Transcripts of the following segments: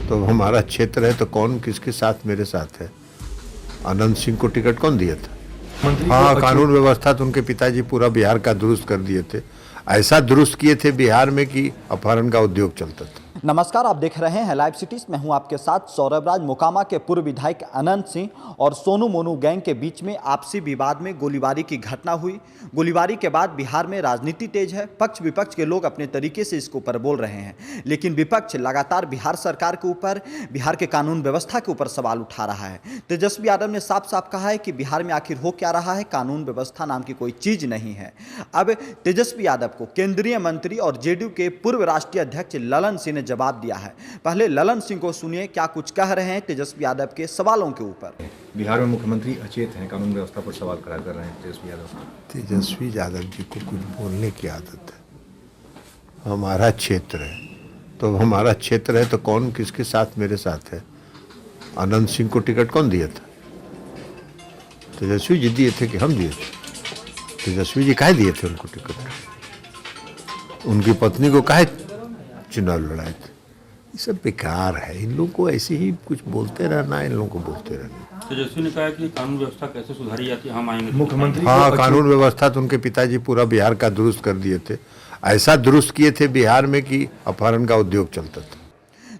तो हमारा क्षेत्र है तो कौन किसके साथ मेरे साथ है। अनंत सिंह को टिकट कौन दिया था? हाँ, कानून व्यवस्था तो उनके पिताजी पूरा बिहार का दुरुस्त कर दिए थे। ऐसा दुरुस्त किए थे बिहार में कि अपहरण का उद्योग चलता था। नमस्कार, आप देख रहे हैं लाइव सिटीज। मैं हूं आपके साथ सौरभ राज। मोकामा के पूर्व विधायक अनंत सिंह और सोनू मोनू गैंग के बीच में आपसी विवाद में गोलीबारी की घटना हुई। गोलीबारी के बाद बिहार में राजनीति तेज है। पक्ष विपक्ष के लोग अपने तरीके से इसके ऊपर बोल रहे हैं, लेकिन विपक्ष लगातार बिहार सरकार के ऊपर, बिहार के कानून व्यवस्था के ऊपर सवाल उठा रहा है। तेजस्वी यादव ने साफ साफ कहा है कि बिहार में आखिर हो क्या रहा है, कानून व्यवस्था नाम की कोई चीज नहीं है। अब तेजस्वी यादव को केंद्रीय मंत्री और जेडीयू के पूर्व राष्ट्रीय अध्यक्ष ललन सिंह ने जवाब दिया है। पहले ललन सिंह को सुनिए क्या कुछ कह रहे हैं तेजस्वी यादव के सवालों के ऊपर। बिहार में मुख्यमंत्री अचेत हैं, कानून व्यवस्था पर सवाल खड़ा कर रहे हैं तेजस्वी यादव। तेजस्वी यादव जी को कुछ बोलने की आदत है। हमारा क्षेत्र है तो कौन किसके साथ मेरे साथ है। अनंत सिंह को टिकट कौन दिया था? तेजस्वी जी दिए थे कि हम दिए थे? तेजस्वी जी काहे दिए थे उनको टिकट? उनकी पत्नी को काहे चुनाव लड़ाए थे? ये सब बेकार है। इन लोगों को ऐसे ही कुछ बोलते रहना, इन लोगों को बोलते रहना। तेजस्वी ने कहा कि कानून व्यवस्था कैसे सुधारी जाती है, हम आएंगे। मुख्यमंत्री हाँ, कानून व्यवस्था तो उनके पिताजी पूरा बिहार का दुरुस्त कर दिए थे। ऐसा दुरुस्त किए थे बिहार में कि अपहरण का उद्योग चलता था।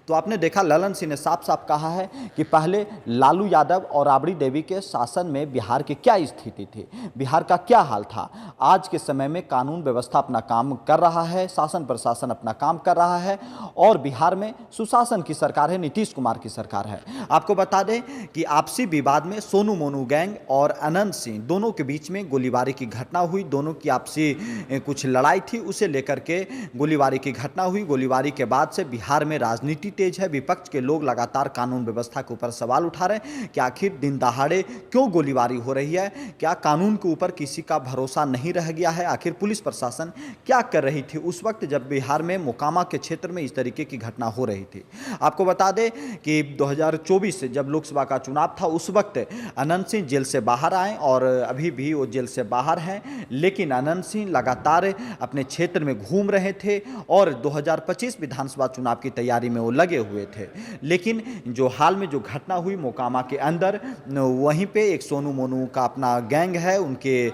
तो आपने देखा ललन सिंह ने साफ साफ कहा है कि पहले लालू यादव और राबड़ी देवी के शासन में बिहार की क्या स्थिति थी, बिहार का क्या हाल था। आज के समय में कानून व्यवस्था अपना काम कर रहा है, शासन प्रशासन अपना काम कर रहा है और बिहार में सुशासन की सरकार है, नीतीश कुमार की सरकार है। आपको बता दें कि आपसी विवाद में सोनू मोनू गैंग और अनंत सिंह दोनों के बीच में गोलीबारी की घटना हुई। दोनों की आपसी कुछ लड़ाई थी, उसे लेकर के गोलीबारी की घटना हुई। गोलीबारी के बाद से बिहार में राजनीति तेज है। विपक्ष के लोग लगातार कानून व्यवस्था के ऊपर सवाल उठा रहे हैं कि आखिर दिन दहाड़े क्यों गोलीबारी हो रही है, क्या कानून के ऊपर किसी का भरोसा नहीं रह गया है, आखिर पुलिस प्रशासन क्या कर रही थी उस वक्त जब बिहार में मोकामा के क्षेत्र में इस तरीके की घटना हो रही थी। आपको बता दें कि 2024 से जब लोकसभा का चुनाव था उस वक्त अनंत सिंह जेल से बाहर आए और अभी भी वो जेल से बाहर हैं, लेकिन अनंत सिंह लगातार अपने क्षेत्र में घूम रहे थे और 2025 विधानसभा चुनाव की तैयारी में वो लगे हुए थे। लेकिन जो हाल में जो घटना हुई मोकामा के अंदर, वहीं पे एक सोनू मोनू का अपना गैंग है, उनके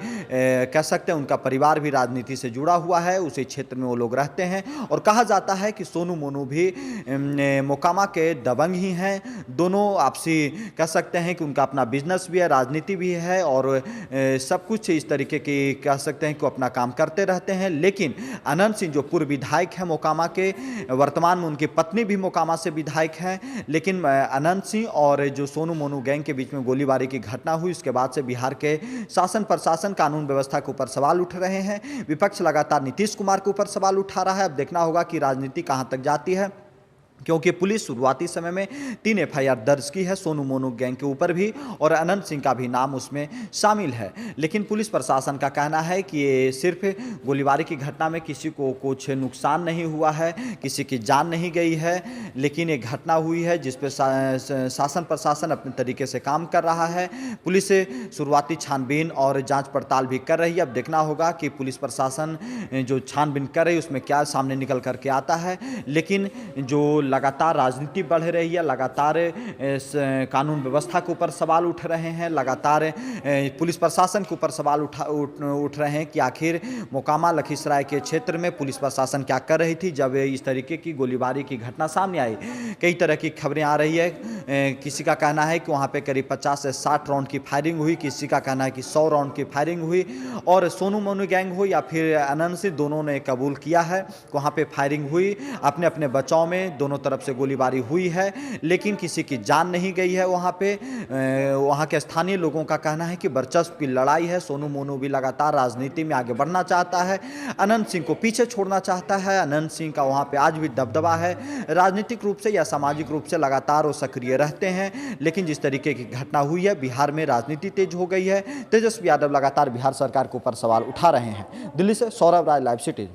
कह सकते हैं उनका परिवार भी राजनीति से जुड़ा हुआ है, उसी क्षेत्र में वो लोग रहते हैं और कहा जाता है कि सोनू मोनू भी मोकामा के दबंग ही हैं। दोनों आपसी कह सकते हैं कि उनका अपना बिजनेस भी है, राजनीति भी है और सब कुछ इस तरीके की कह सकते हैं कि अपना काम करते रहते हैं। लेकिन अनंत सिंह जो पूर्व विधायक है मोकामा के, वर्तमान में उनकी पत्नी भी मोकामा से विधायक हैं, लेकिन अनंत सिंह और जो सोनू मोनू गैंग के बीच में गोलीबारी की घटना हुई उसके बाद से बिहार के शासन प्रशासन कानून व्यवस्था के ऊपर सवाल उठ रहे हैं। विपक्ष लगातार नीतीश कुमार के ऊपर सवाल उठा रहा है। अब देखना होगा कि राजनीति कहां तक जाती है, क्योंकि पुलिस शुरुआती समय में 3 एफआईआर दर्ज की है सोनू मोनू गैंग के ऊपर भी और अनंत सिंह का भी नाम उसमें शामिल है। लेकिन पुलिस प्रशासन का कहना है कि ये सिर्फ गोलीबारी की घटना में किसी को कुछ नुकसान नहीं हुआ है, किसी की जान नहीं गई है, लेकिन ये घटना हुई है जिस पर शासन प्रशासन अपने तरीके से काम कर रहा है। पुलिस शुरुआती छानबीन और जाँच पड़ताल भी कर रही है। अब देखना होगा कि पुलिस प्रशासन जो छानबीन कर रही है उसमें क्या सामने निकल करके आता है। लेकिन जो लगातार राजनीति बढ़ रही है, लगातार कानून व्यवस्था के ऊपर सवाल उठ रहे हैं, लगातार पुलिस प्रशासन के ऊपर सवाल उठ रहे हैं कि आखिर मोकामा लखीसराय के क्षेत्र में पुलिस प्रशासन क्या कर रही थी जब इस तरीके की गोलीबारी की घटना सामने आई। कई तरह की खबरें आ रही है। किसी का कहना है कि वहाँ पे करीब 50 से 60 राउंड की फायरिंग हुई, किसी का कहना है कि 100 राउंड की फायरिंग हुई और सोनू मोनू गैंग हो या फिर अनंत सिंह, दोनों ने कबूल किया है वहाँ पे फायरिंग हुई। अपने अपने बचाव में दोनों तरफ से गोलीबारी हुई है, लेकिन किसी की जान नहीं गई है। वहाँ पे वहाँ के स्थानीय लोगों का कहना है कि वर्चस्व की लड़ाई है। सोनू मोनू भी लगातार राजनीति में आगे बढ़ना चाहता है, अनंत सिंह को पीछे छोड़ना चाहता है। अनंत सिंह का वहाँ पे आज भी दबदबा है, राजनीतिक रूप से या सामाजिक रूप से लगातार वो सक्रिय रहते हैं। लेकिन जिस तरीके की घटना हुई है, बिहार में राजनीति तेज हो गई है। तेजस्वी यादव लगातार बिहार सरकार के ऊपर सवाल उठा रहे हैं। दिल्ली से सौरभ राज, लाइव सिटी।